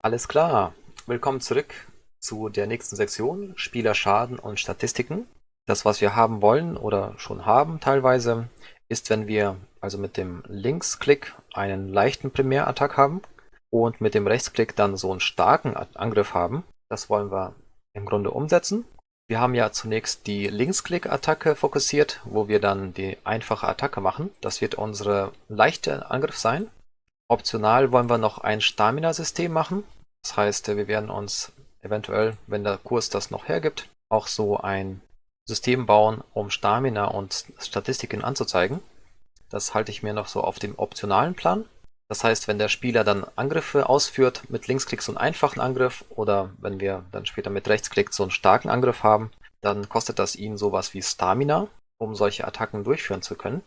Alles klar. Willkommen zurück zu der nächsten Sektion, Spielerschaden und Statistiken. Das, was wir haben wollen oder schon haben teilweise, ist, wenn wir also mit dem Linksklick einen leichten Primärattack haben und mit dem Rechtsklick dann so einen starken Angriff haben. Das wollen wir im Grunde umsetzen. Wir haben ja zunächst die Linksklick-Attacke fokussiert, wo wir dann die einfache Attacke machen. Das wird unsere leichte Angriff sein. Optional wollen wir noch ein Stamina-System machen. Das heißt, wir werden uns eventuell, wenn der Kurs das noch hergibt, auch so ein System bauen, um Stamina und Statistiken anzuzeigen. Das halte ich mir noch so auf dem optionalen Plan. Das heißt, wenn der Spieler dann Angriffe ausführt, mit Linksklick so einen einfachen Angriff oder wenn wir dann später mit Rechtsklick so einen starken Angriff haben, dann kostet das ihn sowas wie Stamina, um solche Attacken durchführen zu können.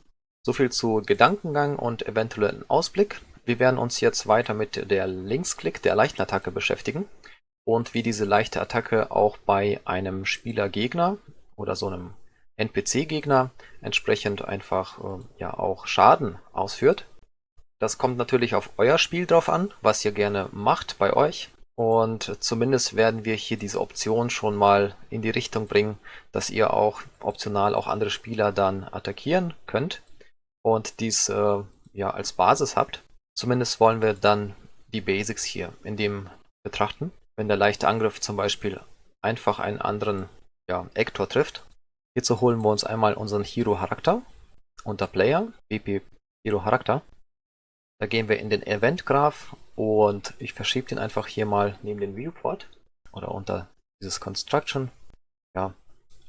So viel zu Gedankengang und eventuellen Ausblick. Wir werden uns jetzt weiter mit der Linksklick, der leichten Attacke beschäftigen und wie diese leichte Attacke auch bei einem Spielergegner oder so einem NPC-Gegner entsprechend einfach ja auch Schaden ausführt. Das kommt natürlich auf euer Spiel drauf an, was ihr gerne macht bei euch. Und zumindest werden wir hier diese Option schon mal in die Richtung bringen, dass ihr auch optional auch andere Spieler dann attackieren könnt und dies ja als Basis habt. Zumindest wollen wir dann die Basics hier in dem betrachten. Wenn der leichte Angriff zum Beispiel einfach einen anderen ja, Ektor trifft. Hierzu holen wir uns einmal unseren Hero Charakter unter Player, BP Hero Charakter. Da gehen wir in den Event Graph und ich verschiebe den einfach hier mal neben den Viewport oder unter dieses Construction. Ja.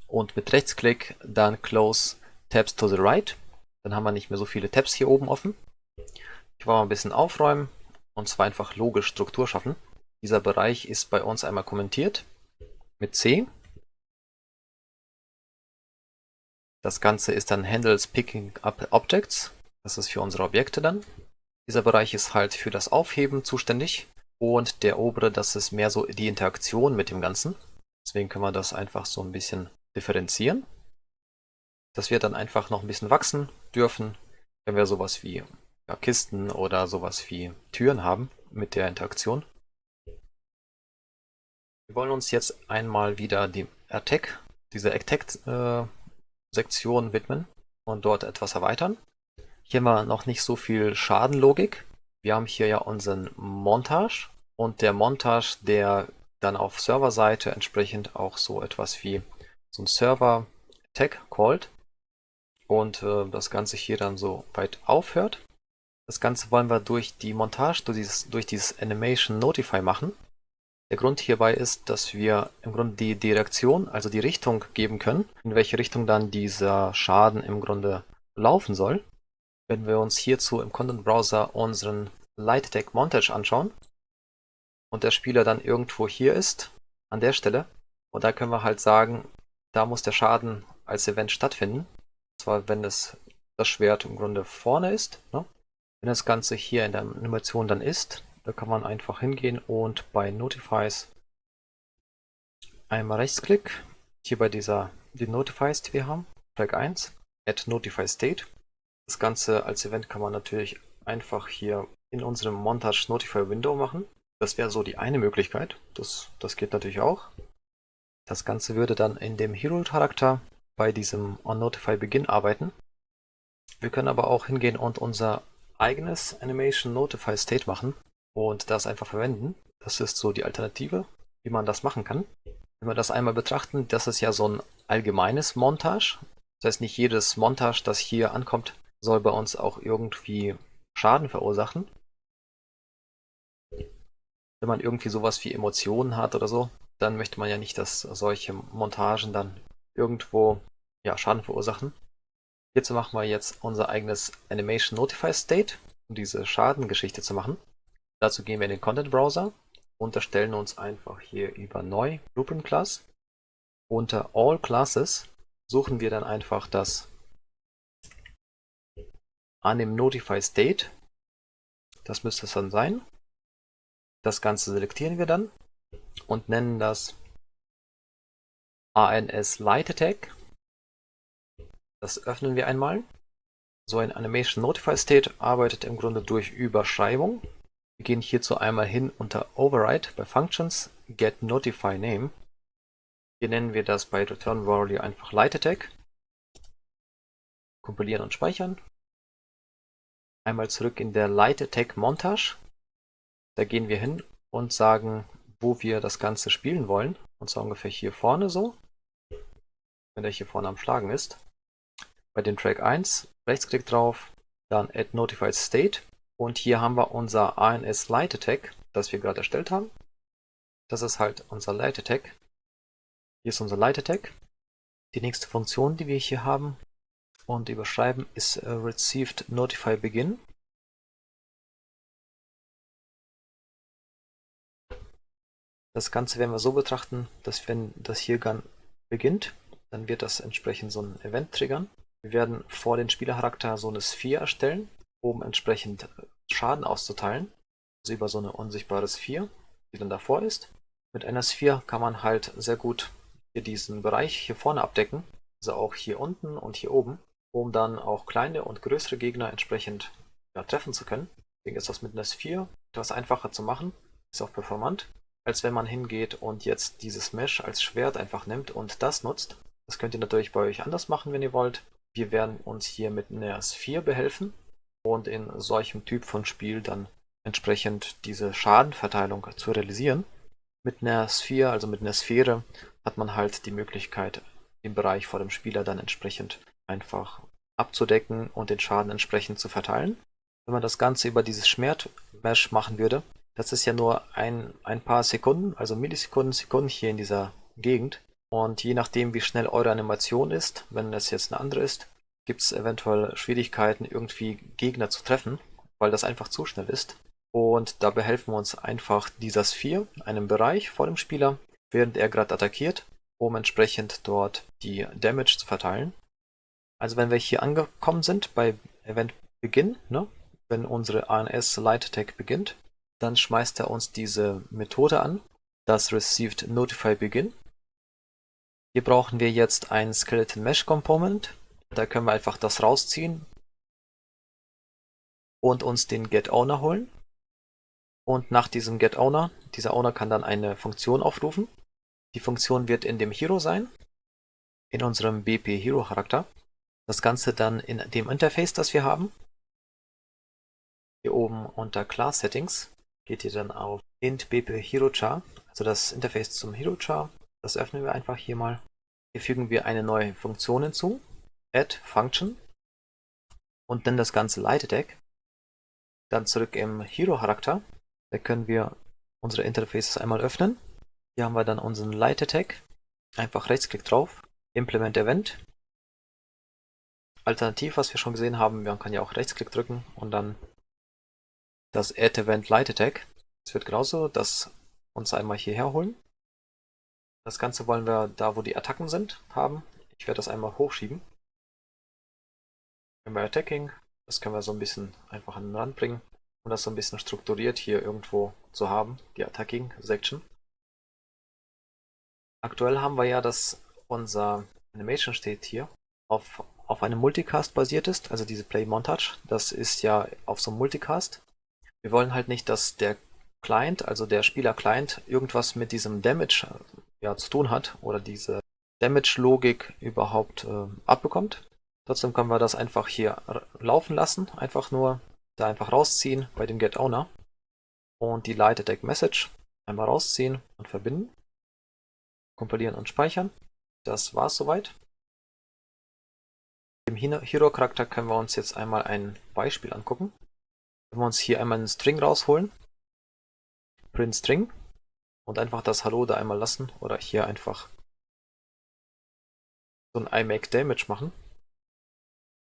Und mit Rechtsklick dann Close Tabs to the Right. Dann haben wir nicht mehr so viele Tabs hier oben offen. Ich wollte mal ein bisschen aufräumen und zwar einfach logisch Struktur schaffen. Dieser Bereich ist bei uns einmal kommentiert mit C. Das Ganze ist dann Handles Picking Up Objects. Das ist für unsere Objekte dann. Dieser Bereich ist halt für das Aufheben zuständig. Und der obere, das ist mehr so die Interaktion mit dem Ganzen. Deswegen können wir das einfach so ein bisschen differenzieren. Das wird dann einfach noch ein bisschen wachsen dürfen, wenn wir sowas wie ja, Kisten oder sowas wie Türen haben mit der Interaktion. Wir wollen uns jetzt einmal wieder dem Attack, dieser Attack-Sektion widmen und dort etwas erweitern. Hier haben wir noch nicht so viel Schadenlogik. Wir haben hier ja unseren Montage und der Montage, der dann auf Serverseite entsprechend auch so etwas wie so ein Server-Attack callt und das Ganze hier dann so weit aufhört. Das Ganze wollen wir durch die Montage, durch dieses Animation Notify machen. Der Grund hierbei ist, dass wir im Grunde die Direktion, also die Richtung geben können, in welche Richtung dann dieser Schaden im Grunde laufen soll. Wenn wir uns hierzu im Content Browser unseren Light Attack Montage anschauen und der Spieler dann irgendwo hier ist, an der Stelle, und da können wir halt sagen, da muss der Schaden als Event stattfinden. Und zwar, wenn das Schwert im Grunde vorne ist, ne? Wenn das Ganze hier in der Animation dann ist, da kann man einfach hingehen und bei Notifies einmal Rechtsklick, hier bei die Notifies, die wir haben, Flag 1, Add Notify State. Das Ganze als Event kann man natürlich einfach hier in unserem Montage Notify Window machen. Das wäre so die eine Möglichkeit. Das geht natürlich auch. Das Ganze würde dann in dem Hero-Charakter bei diesem OnNotify Begin arbeiten. Wir können aber auch hingehen und unser eigenes Animation Notify State machen und das einfach verwenden. Das ist so die Alternative, wie man das machen kann. Wenn wir das einmal betrachten, das ist ja so ein allgemeines Montage. Das heißt, nicht jedes Montage, das hier ankommt, soll bei uns auch irgendwie Schaden verursachen. Wenn man irgendwie sowas wie Emotionen hat oder so, dann möchte man ja nicht, dass solche Montagen dann irgendwo ja, Schaden verursachen. Hierzu machen wir jetzt unser eigenes Animation Notify State, um diese Schadengeschichte zu machen. Dazu gehen wir in den Content Browser und erstellen uns einfach hier über Neu Blueprint Class. Unter All Classes suchen wir dann einfach das Anim Notify State. Das müsste es dann sein. Das Ganze selektieren wir dann und nennen das ANS Light Attack. Das öffnen wir einmal. So ein Animation Notify State arbeitet im Grunde durch Überschreibung. Wir gehen hierzu einmal hin unter Override bei Functions, Get Notify Name. Hier nennen wir das bei Return Value einfach Light Attack. Kompilieren und speichern. Einmal zurück in der Light Attack Montage. Da gehen wir hin und sagen, wo wir das Ganze spielen wollen. Und zwar ungefähr hier vorne so, wenn der hier vorne am Schlagen ist. Bei dem Track 1 Rechtsklick drauf, dann Add Notified State. Und hier haben wir unser ANS Light Attack, das wir gerade erstellt haben. Das ist halt unser Light Attack. Hier ist unser Light Attack. Die nächste Funktion, die wir hier haben und überschreiben, ist Received Notify Begin. Das Ganze werden wir so betrachten, dass wenn das hier beginnt, dann wird das entsprechend so ein Event triggern. Wir werden vor den Spielercharakter so eine Sphere erstellen, um entsprechend Schaden auszuteilen, also über so eine unsichtbare Sphere, die dann davor ist. Mit einer Sphere kann man halt sehr gut hier diesen Bereich hier vorne abdecken, also auch hier unten und hier oben, um dann auch kleine und größere Gegner entsprechend treffen zu können. Deswegen ist das mit einer Sphere etwas einfacher zu machen, ist auch performant, als wenn man hingeht und jetzt dieses Mesh als Schwert einfach nimmt und das nutzt. Das könnt ihr natürlich bei euch anders machen, wenn ihr wollt. Wir werden uns hier mit einer Sphere behelfen und in solchem Typ von Spiel dann entsprechend diese Schadenverteilung zu realisieren. Mit einer Sphere, also mit einer Sphäre, hat man halt die Möglichkeit, den Bereich vor dem Spieler dann entsprechend einfach abzudecken und den Schaden entsprechend zu verteilen. Wenn man das Ganze über dieses Schwert-Mesh machen würde, das ist ja nur ein paar Sekunden, also Millisekunden, Sekunden hier in dieser Gegend. Und je nachdem, wie schnell eure Animation ist, wenn das jetzt eine andere ist, gibt es eventuell Schwierigkeiten, irgendwie Gegner zu treffen, weil das einfach zu schnell ist. Und da behelfen wir uns einfach dieser Sphere, einem Bereich vor dem Spieler, während er gerade attackiert, um entsprechend dort die Damage zu verteilen. Also wenn wir hier angekommen sind bei Event Beginn, ne, wenn unsere ANS Light Attack beginnt, dann schmeißt er uns diese Methode an, das Received Notify Begin. Hier brauchen wir jetzt ein Skeleton Mesh Component. Da können wir einfach das rausziehen und uns den Get Owner holen. Und nach diesem Get Owner, dieser Owner kann dann eine Funktion aufrufen. Die Funktion wird in dem Hero sein, in unserem BP Hero Charakter. Das Ganze dann in dem Interface, das wir haben. Hier oben unter Class Settings geht ihr dann auf int BP Hero Char, also das Interface zum Hero Char. Das öffnen wir einfach hier mal. Hier fügen wir eine neue Funktion hinzu, Add Function, und dann das ganze Light Attack. Dann zurück im Hero Charakter. Da können wir unsere Interfaces einmal öffnen. Hier haben wir dann unseren Light Attack. Einfach Rechtsklick drauf, Implement Event. Alternativ, was wir schon gesehen haben, man kann ja auch Rechtsklick drücken und dann das Add Event Light Attack. Es wird genauso das uns einmal hierher holen. Das Ganze wollen wir da, wo die Attacken sind, haben. Ich werde das einmal hochschieben. Bei Attacking, das können wir so ein bisschen einfach an den Rand bringen, um das so ein bisschen strukturiert hier irgendwo zu haben, die Attacking Section. Aktuell haben wir ja, dass unser Animation steht hier auf einem Multicast basiert ist, also diese Play Montage. Das ist ja auf so einem Multicast. Wir wollen halt nicht, dass der Client, also der Spieler-Client, irgendwas mit diesem Damage zu tun hat oder diese Damage-Logik überhaupt abbekommt. Trotzdem können wir das einfach hier laufen lassen, einfach nur da einfach rausziehen bei dem Get Owner und die Light Attack Message einmal rausziehen und verbinden, kompilieren und speichern. Das war's soweit. Im Hero-Charakter können wir uns jetzt einmal ein Beispiel angucken. Wenn wir uns hier einmal einen String rausholen, Print String, und einfach das Hallo da einmal lassen oder hier einfach so ein I make Damage machen.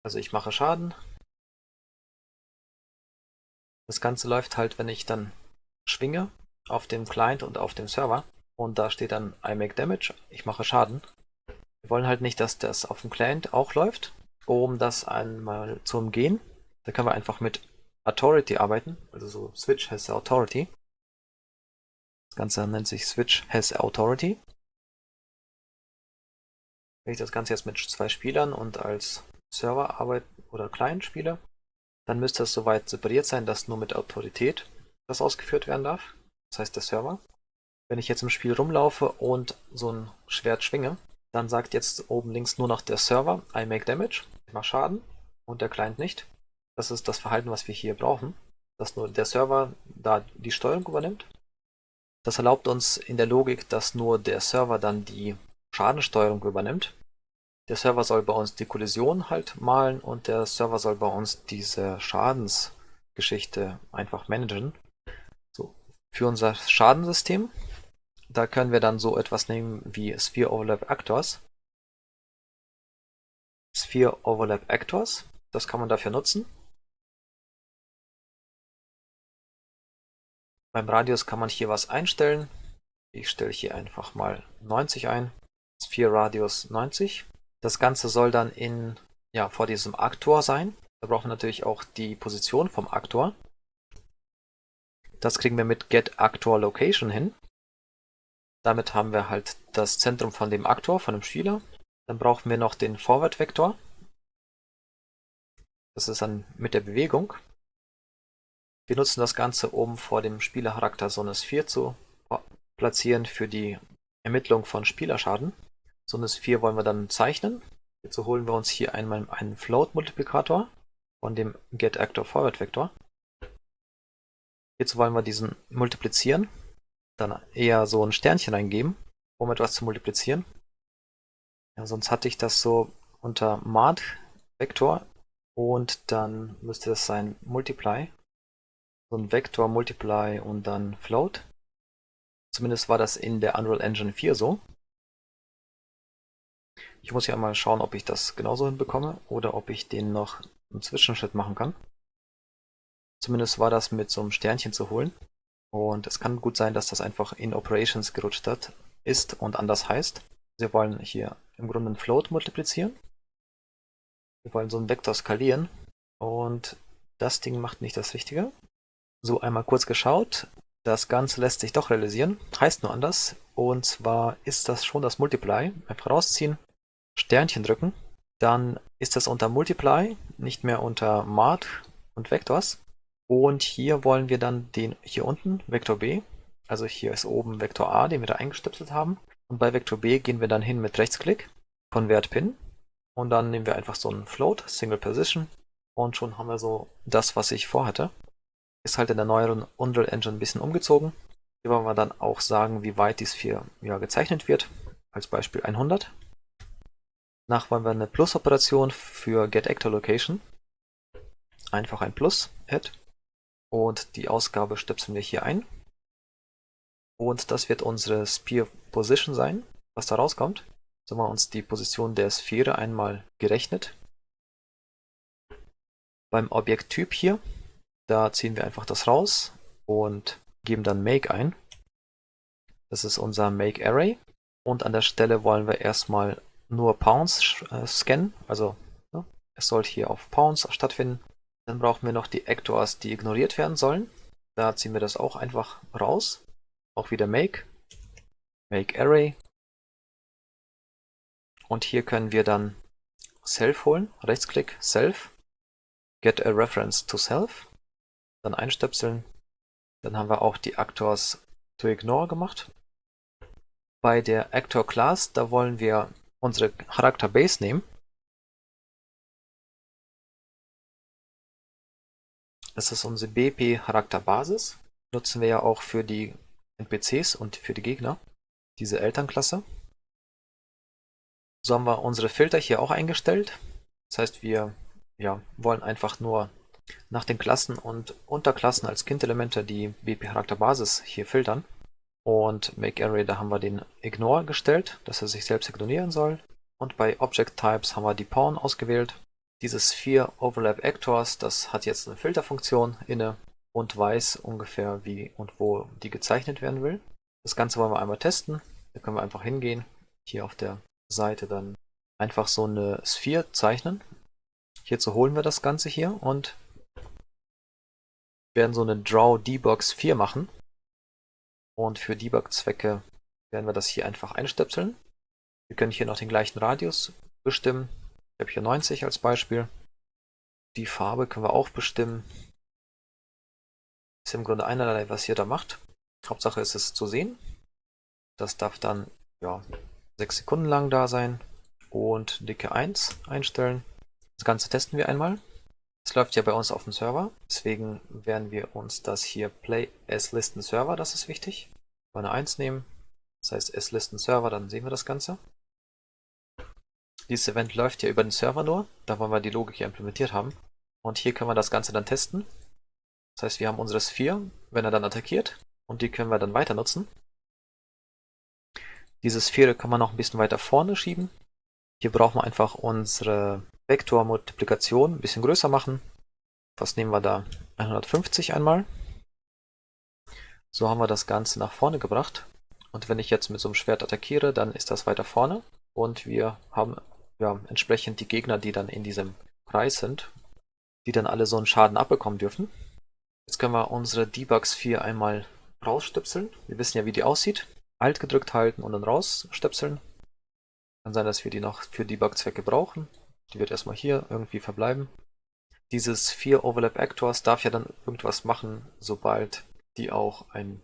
Also ich mache Schaden. Das Ganze läuft halt, wenn ich dann schwinge auf dem Client und auf dem Server und da steht dann I make Damage, ich mache Schaden. Wir wollen halt nicht, dass das auf dem Client auch läuft. Um das einmal zu umgehen, da können wir einfach mit Authority arbeiten, also so Switch has Authority. Das Ganze nennt sich Switch has Authority. Wenn ich das Ganze jetzt mit 2 Spielern und als Server arbeite oder Client spiele, dann müsste es soweit separiert sein, dass nur mit Autorität das ausgeführt werden darf. Das heißt der Server. Wenn ich jetzt im Spiel rumlaufe und so ein Schwert schwinge, dann sagt jetzt oben links nur noch der Server, I make damage, ich mache Schaden und der Client nicht. Das ist das Verhalten, was wir hier brauchen, dass nur der Server da die Steuerung übernimmt. Das erlaubt uns in der Logik, dass nur der Server dann die Schadensteuerung übernimmt. Der Server soll bei uns die Kollision halt malen und der Server soll bei uns diese Schadensgeschichte einfach managen. So, für unser Schadensystem, da können wir dann so etwas nehmen wie Sphere Overlap Actors. Sphere Overlap Actors, das kann man dafür nutzen. Beim Radius kann man hier was einstellen. Ich stelle hier einfach mal 90 ein. Sphere Radius 90. Das Ganze soll dann vor diesem Aktor sein. Da brauchen wir natürlich auch die Position vom Aktor. Das kriegen wir mit getActorLocation hin. Damit haben wir halt das Zentrum von dem Aktor, von dem Spieler. Dann brauchen wir noch den Forward-Vektor. Das ist dann mit der Bewegung. Wir nutzen das Ganze, um vor dem Spielercharakter so eine Sphere zu platzieren für die Ermittlung von Spielerschaden. So eine Sphere wollen wir dann zeichnen. Hierzu holen wir uns hier einmal einen Float-Multiplikator von dem getActorForward-Vektor. Hierzu wollen wir diesen multiplizieren. Dann eher so ein Sternchen eingeben, um etwas zu multiplizieren. Ja, sonst hatte ich das so unter Mad-Vektor und dann müsste das sein Multiply. So ein Vektor, Multiply und dann Float. Zumindest war das in der Unreal Engine 4 so. Ich muss ja mal schauen, ob ich das genauso hinbekomme oder ob ich den noch einen Zwischenschritt machen kann. Zumindest war das mit so einem Sternchen zu holen. Und es kann gut sein, dass das einfach in Operations gerutscht ist und anders heißt. Wir wollen hier im Grunde einen Float multiplizieren. Wir wollen so einen Vektor skalieren. Und das Ding macht nicht das Richtige. So, einmal kurz geschaut. Das Ganze lässt sich doch realisieren. Heißt nur anders. Und zwar ist das schon das Multiply. Einfach rausziehen, Sternchen drücken. Dann ist das unter Multiply, nicht mehr unter Mad und Vectors. Und hier wollen wir dann den hier unten, Vektor B. Also hier ist oben Vektor A, den wir da eingestöpselt haben. Und bei Vektor B gehen wir dann hin mit Rechtsklick, Convert Pin. Und dann nehmen wir einfach so einen Float, Single Position. Und schon haben wir so das, was ich vorhatte. Ist halt in der neueren Unreal Engine ein bisschen umgezogen. Hier wollen wir dann auch sagen, wie weit die Sphere gezeichnet wird. Als Beispiel 100. Danach wollen wir eine Plus-Operation für getActorLocation. Einfach ein Plus, Add. Und die Ausgabe stöpseln wir hier ein. Und das wird unsere Sphere Position sein, was da rauskommt. So haben wir uns die Position der Sphäre einmal gerechnet. Beim Objekttyp hier, da ziehen wir einfach das raus und geben dann Make ein. Das ist unser Make Array. Und an der Stelle wollen wir erstmal nur Pounds scannen. Also es sollte hier auf Pounds stattfinden. Dann brauchen wir noch die Actors, die ignoriert werden sollen. Da ziehen wir das auch einfach raus. Auch wieder Make Array. Und hier können wir dann Self holen. Rechtsklick, Self. Get a reference to Self. Dann einstöpseln. Dann haben wir auch die Actors to ignore gemacht. Bei der Actor Class, da wollen wir unsere Charakter Base nehmen. Das ist unsere BP Charakter Basis. Nutzen wir ja auch für die NPCs und für die Gegner. Diese Elternklasse. So haben wir unsere Filter hier auch eingestellt. Das heißt, wir wollen einfach nur nach den Klassen und Unterklassen als Kindelemente die BP-Charakterbasis hier filtern. Und MakeArray, da haben wir den Ignore gestellt, dass er sich selbst ignorieren soll. Und bei Object Types haben wir die Pawn ausgewählt. Dieses Sphere Overlap Actors, das hat jetzt eine Filterfunktion inne und weiß ungefähr, wie und wo die gezeichnet werden will. Das Ganze wollen wir einmal testen. Da können wir einfach hingehen, hier auf der Seite dann einfach so eine Sphere zeichnen. Hierzu holen wir das Ganze hier und werden so eine Draw Debug Sphere machen. Und für Debug-Zwecke werden wir das hier einfach einstöpseln. Wir können hier noch den gleichen Radius bestimmen. Ich habe hier 90 als Beispiel. Die Farbe können wir auch bestimmen. Ist im Grunde einerlei, was ihr da macht. Hauptsache ist es zu sehen. Das darf dann ja, 6 Sekunden lang da sein und Dicke 1 einstellen. Das Ganze testen wir einmal. Es läuft ja bei uns auf dem Server, deswegen werden wir uns das hier Play as Listen Server, das ist wichtig. Eine 1 nehmen, das heißt as Listen Server, dann sehen wir das Ganze. Dieses Event läuft ja über den Server nur, da wollen wir die Logik ja implementiert haben. Und hier können wir das Ganze dann testen. Das heißt, wir haben unsere Sphere, wenn er dann attackiert, und die können wir dann weiter nutzen. Diese Sphäre kann man noch ein bisschen weiter vorne schieben. Hier brauchen wir einfach unsere Vektormultiplikation ein bisschen größer machen. Was nehmen wir da? 150 einmal. So haben wir das Ganze nach vorne gebracht. Und wenn ich jetzt mit so einem Schwert attackiere, dann ist das weiter vorne. Und wir haben ja entsprechend die Gegner, die dann in diesem Kreis sind, die dann alle so einen Schaden abbekommen dürfen. Jetzt können wir unsere Debug-Sphere einmal rausstöpseln. Wir wissen ja, wie die aussieht. Alt gedrückt halten und dann rausstöpseln. Kann sein, dass wir die noch für Debug-Zwecke brauchen. Die wird erstmal hier irgendwie verbleiben. Dieses Sphere Overlap Actors darf ja dann irgendwas machen, sobald die auch ein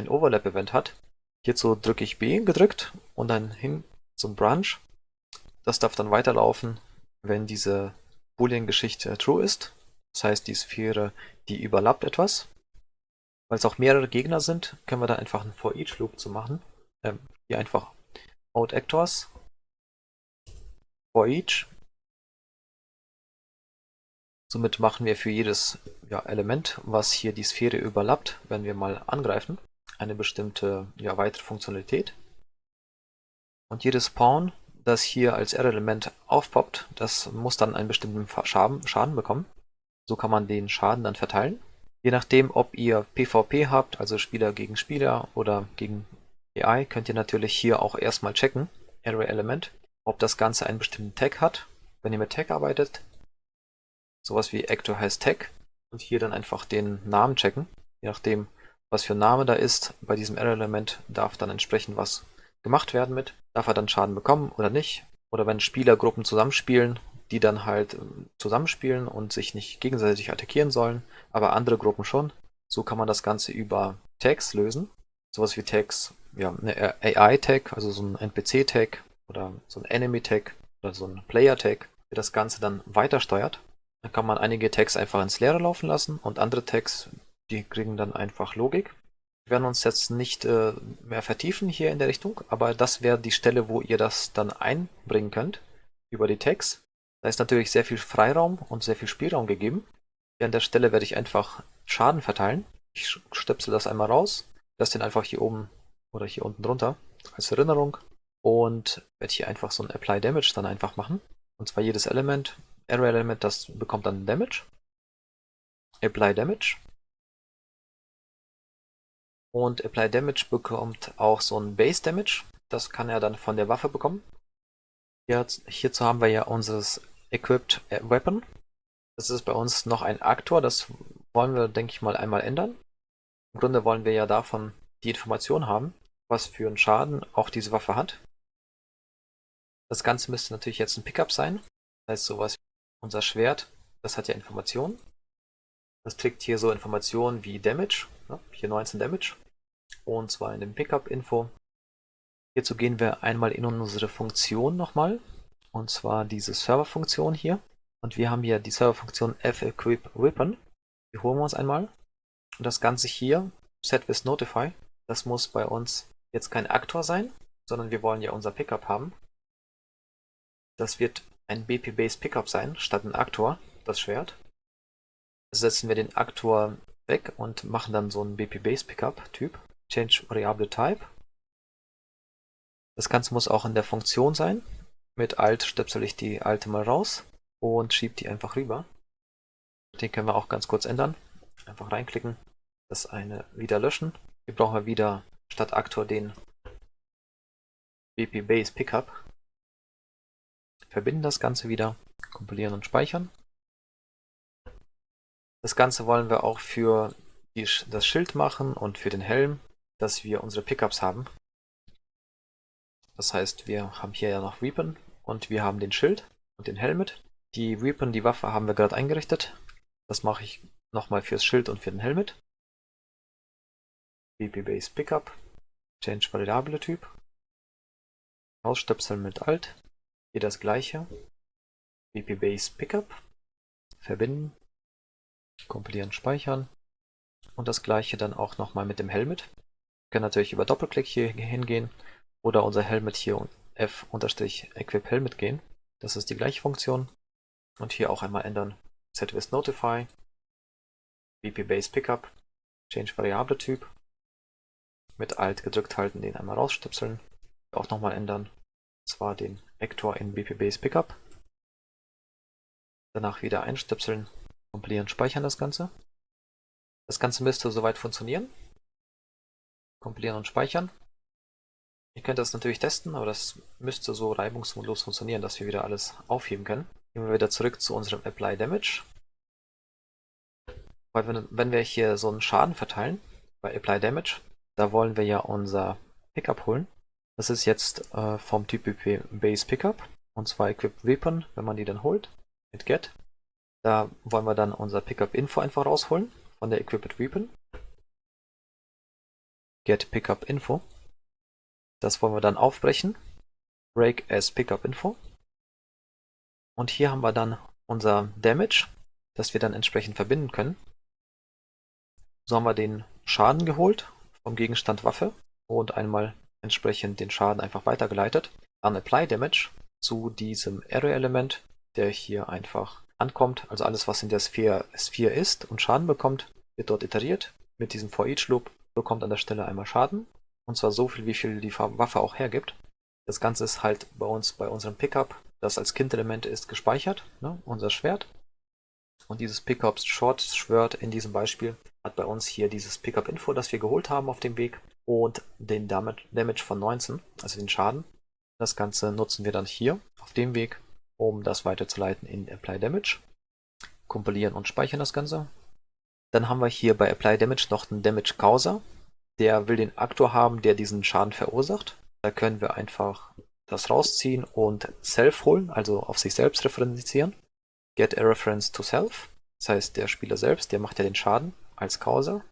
Overlap-Event hat. Hierzu drücke ich B gedrückt und dann hin zum Branch. Das darf dann weiterlaufen, wenn diese Boolean-Geschichte true ist. Das heißt, die Sphäre, die überlappt etwas. Weil es auch mehrere Gegner sind, können wir da einfach einen For-Each-Loop zu machen. Hier einfach OutActors, For-Each. Somit machen wir für jedes Element, was hier die Sphäre überlappt, wenn wir mal angreifen, eine bestimmte weitere Funktionalität. Und jedes Spawn, das hier als R-Element aufpoppt, das muss dann einen bestimmten Schaden bekommen. So kann man den Schaden dann verteilen. Je nachdem, ob ihr PvP habt, also Spieler gegen Spieler oder gegen AI, könnt ihr natürlich hier auch erstmal checken, Array-Element, ob das Ganze einen bestimmten Tag hat. Wenn ihr mit Tag arbeitet, sowas wie Actor heißt Tag und hier dann einfach den Namen checken. Je nachdem, was für ein Name da ist, bei diesem Error-Element darf dann entsprechend was gemacht werden mit. Darf er dann Schaden bekommen oder nicht? Oder wenn Spielergruppen zusammenspielen, die dann halt zusammenspielen und sich nicht gegenseitig attackieren sollen, aber andere Gruppen schon. So kann man das Ganze über Tags lösen. Sowas wie Tags, ja, eine AI-Tag, also so ein NPC-Tag oder so ein Enemy-Tag oder so ein Player-Tag, der das Ganze dann weiter steuert. Dann kann man einige Tags einfach ins Leere laufen lassen und andere Tags, die kriegen dann einfach Logik. Wir werden uns jetzt nicht mehr vertiefen hier in der Richtung, aber das wäre die Stelle, wo ihr das dann einbringen könnt über die Tags. Da ist natürlich sehr viel Freiraum und sehr viel Spielraum gegeben. Hier an der Stelle werde ich einfach Schaden verteilen. Ich stöpsel das einmal raus, lasse den einfach hier oben oder hier unten drunter als Erinnerung und werde hier einfach so ein Apply Damage dann einfach machen. Und zwar jedes Element, Array Element, das bekommt dann Damage. Apply Damage. Und Apply Damage bekommt auch so ein Base Damage. Das kann er dann von der Waffe bekommen. Hierzu haben wir ja unseres Equipped Weapon. Das ist bei uns noch ein Aktor. Das wollen wir, denke ich mal, einmal ändern. Im Grunde wollen wir ja davon die Information haben, was für einen Schaden auch diese Waffe hat. Das Ganze müsste natürlich jetzt ein Pickup sein. Das heißt, sowas wie unser Schwert, das hat ja Informationen. Das trägt hier so Informationen wie Damage, ne? Hier 19 Damage. Und zwar in dem Pickup-Info. Hierzu gehen wir einmal in unsere Funktion nochmal. Und zwar diese Server-Funktion hier. Und wir haben hier die Server-Funktion fEquipWeapon. Die holen wir uns einmal. Und das Ganze hier, setWithNotify, das muss bei uns jetzt kein Aktor sein, sondern wir wollen ja unser Pickup haben. Das wird ein BP-Based Pickup sein, statt ein Aktor, das Schwert. Also setzen wir den Aktor weg und machen dann so einen BP-Based Pickup-Typ. Change Variable Type. Das Ganze muss auch in der Funktion sein. Mit Alt stöpsel ich die alte mal raus und schiebe die einfach rüber. Den können wir auch ganz kurz ändern. Einfach reinklicken, das eine wieder löschen. Hier brauchen wir wieder statt Aktor den BP-Base Pickup. Verbinden das Ganze wieder, kompilieren und speichern. Das Ganze wollen wir auch für das Schild machen und für den Helm, dass wir unsere Pickups haben. Das heißt, wir haben hier ja noch Weapon und wir haben den Schild und den Helm mit. Die Weapon, die Waffe haben wir gerade eingerichtet. Das mache ich nochmal fürs Schild und für den Helmet. BP Base Pickup, Change Variable Typ, rausstöpseln mit Alt, hier das gleiche, BP Base Pickup, verbinden, kompilieren, speichern und das gleiche dann auch nochmal mit dem Helmet. Wir können natürlich über Doppelklick hier hingehen oder unser Helmet hier F-Equip Helmet gehen. Das ist die gleiche Funktion. Und hier auch einmal ändern. ZWist Notify, BP Base Pickup, Change Variable Typ. Mit Alt gedrückt halten, den einmal rausstöpseln. Auch nochmal ändern. Und zwar den Vektor in BP Base Pickup. Danach wieder einstöpseln, kompilieren, speichern das Ganze. Das Ganze müsste soweit funktionieren. Kompilieren und speichern. Ihr könnt das natürlich testen, aber das müsste so reibungslos funktionieren, dass wir wieder alles aufheben können. Gehen wir wieder zurück zu unserem Apply Damage. Weil wenn wir hier so einen Schaden verteilen, bei Apply Damage, da wollen wir ja unser Pickup holen. Das ist jetzt vom Typ BP Base Pickup, und zwar Equipped Weapon, wenn man die dann holt, mit Get. Da wollen wir dann unser Pickup Info einfach rausholen von der Equipped Weapon. Get Pickup Info. Das wollen wir dann aufbrechen. Break as Pickup Info. Und hier haben wir dann unser Damage, das wir dann entsprechend verbinden können. So haben wir den Schaden geholt vom Gegenstand Waffe und einmal entsprechend den Schaden einfach weitergeleitet. Dann Apply Damage zu diesem Array-Element, der hier einfach ankommt. Also alles, was in der Sphere ist und Schaden bekommt, wird dort iteriert. Mit diesem For-Each-Loop bekommt an der Stelle einmal Schaden. Und zwar so viel, wie viel die Waffe auch hergibt. Das Ganze ist halt bei uns, bei unserem Pickup, das als Kind-Element ist, gespeichert, ne? Unser Schwert. Und dieses Pickup Short Schwert in diesem Beispiel hat bei uns hier dieses Pickup Info, das wir geholt haben auf dem Weg, und den Damage von 19, also den Schaden. Das Ganze nutzen wir dann hier auf dem Weg, um das weiterzuleiten in Apply Damage. Kompilieren und speichern das Ganze. Dann haben wir hier bei Apply Damage noch einen Damage Causer. Der will den Aktor haben, der diesen Schaden verursacht. Da können wir einfach das rausziehen und Self holen, also auf sich selbst referenzieren. Get a reference to self. Das heißt, der Spieler selbst, der macht ja den Schaden als Causer.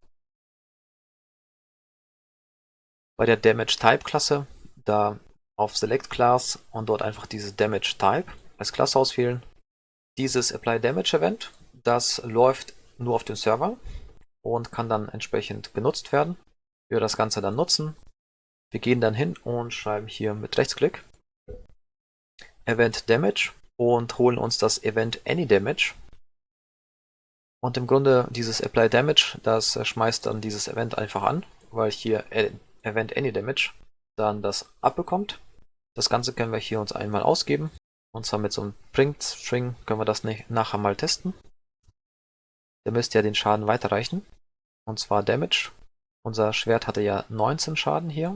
Bei der Damage Type Klasse, da auf Select Class und dort einfach dieses Damage Type als Klasse auswählen. Dieses Apply Damage Event, das läuft nur auf dem Server und kann dann entsprechend genutzt werden. Wir das Ganze dann nutzen. Wir gehen dann hin und schreiben hier mit Rechtsklick Event Damage und holen uns das Event Any Damage. Und im Grunde dieses Apply Damage, das schmeißt dann dieses Event einfach an, weil hier Event Any Damage dann das abbekommt. Das Ganze können wir hier uns einmal ausgeben. Und zwar mit so einem Print String können wir das nachher mal testen. Der müsste ja den Schaden weiterreichen. Und zwar Damage. Unser Schwert hatte ja 19 Schaden hier.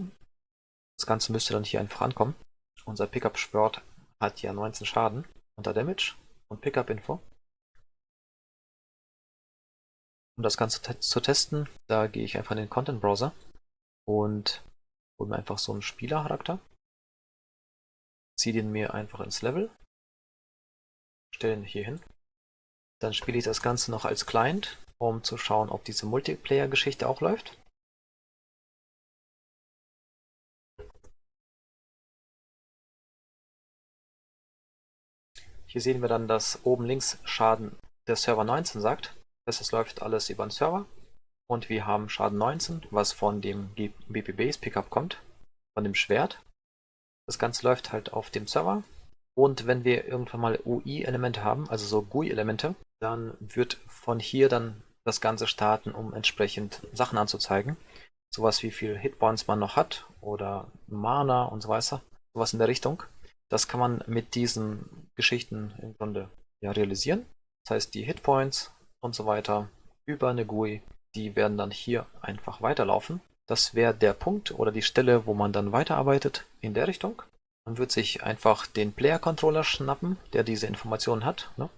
Das Ganze müsste dann hier einfach ankommen. Unser Pickup Schwert hat ja 19 Schaden unter Damage und Pickup Info. Um das Ganze zu testen, da gehe ich einfach in den Content Browser und hole mir einfach so einen Spielercharakter. Ziehe den mir einfach ins Level. Stelle ihn hier hin. Dann spiele ich das Ganze noch als Client, um zu schauen, ob diese Multiplayer-Geschichte auch läuft. Hier sehen wir dann, dass oben links Schaden der Server 19 sagt. Das läuft alles über den Server. Und wir haben Schaden 19, was von dem BP Base Pickup kommt, von dem Schwert. Das Ganze läuft halt auf dem Server. Und wenn wir irgendwann mal UI-Elemente haben, also so GUI-Elemente, dann wird von hier dann das Ganze starten, um entsprechend Sachen anzuzeigen. Sowas wie viel Hitpoints man noch hat oder Mana und so weiter. Sowas in der Richtung. Das kann man mit diesen Geschichten im Grunde ja realisieren. Das heißt, die Hitpoints und so weiter über eine GUI, die werden dann hier einfach weiterlaufen. Das wäre der Punkt oder die Stelle, wo man dann weiterarbeitet in der Richtung. Man wird sich einfach den Player-Controller schnappen, der diese Informationen hat. Ne?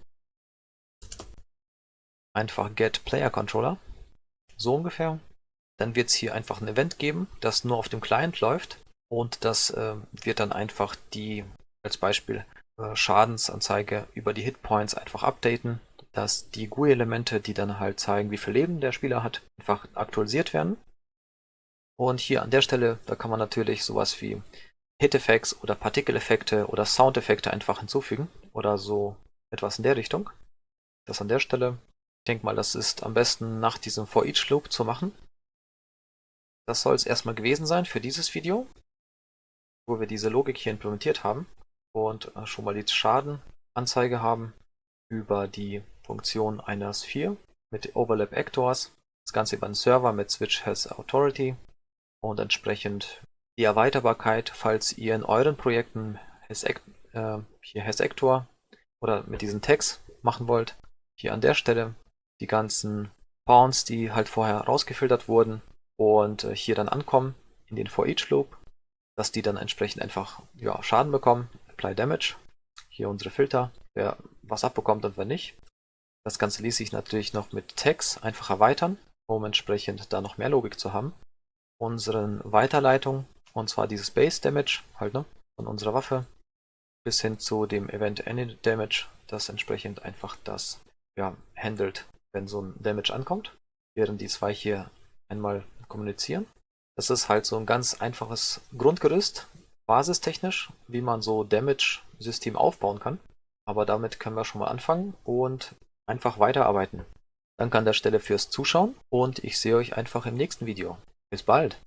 Einfach get Player-Controller. So ungefähr. Dann wird es hier einfach ein Event geben, das nur auf dem Client läuft. Und das wird dann einfach die, als Beispiel, Schadensanzeige über die Hitpoints einfach updaten. dass die GUI-Elemente, die dann halt zeigen, wie viel Leben der Spieler hat, einfach aktualisiert werden. Und hier an der Stelle, da kann man natürlich sowas wie Hit-Effects oder Partikeleffekte oder Soundeffekte einfach hinzufügen oder so etwas in der Richtung. Das an der Stelle. Ich denke mal, das ist am besten nach diesem For-Each-Loop zu machen. Das soll es erstmal gewesen sein für dieses Video, wo wir diese Logik hier implementiert haben und schon mal die Schadenanzeige haben über die Funktion einer Sphere mit Overlap Actors. Das Ganze über einen Server mit Switch has Authority und entsprechend die Erweiterbarkeit, falls ihr in euren Projekten hier has Actor oder mit diesen Tags machen wollt. Hier an der Stelle die ganzen Pawns, die halt vorher rausgefiltert wurden und hier dann ankommen in den For-Each-Loop, dass die dann entsprechend einfach Schaden bekommen. Apply Damage. Hier unsere Filter, wer was abbekommt und wer nicht. Das Ganze ließ sich natürlich noch mit Tags einfach erweitern, um entsprechend da noch mehr Logik zu haben. Unseren Weiterleitung, und zwar dieses Base Damage, halt, ne, von unserer Waffe, bis hin zu dem Event Any Damage, das entsprechend einfach das handelt, wenn so ein Damage ankommt, während die zwei hier einmal kommunizieren. Das ist halt so ein ganz einfaches Grundgerüst, basistechnisch, wie man so Damage-System aufbauen kann. Aber damit können wir schon mal anfangen und einfach weiterarbeiten. Danke an der Stelle fürs Zuschauen und ich sehe euch einfach im nächsten Video. Bis bald!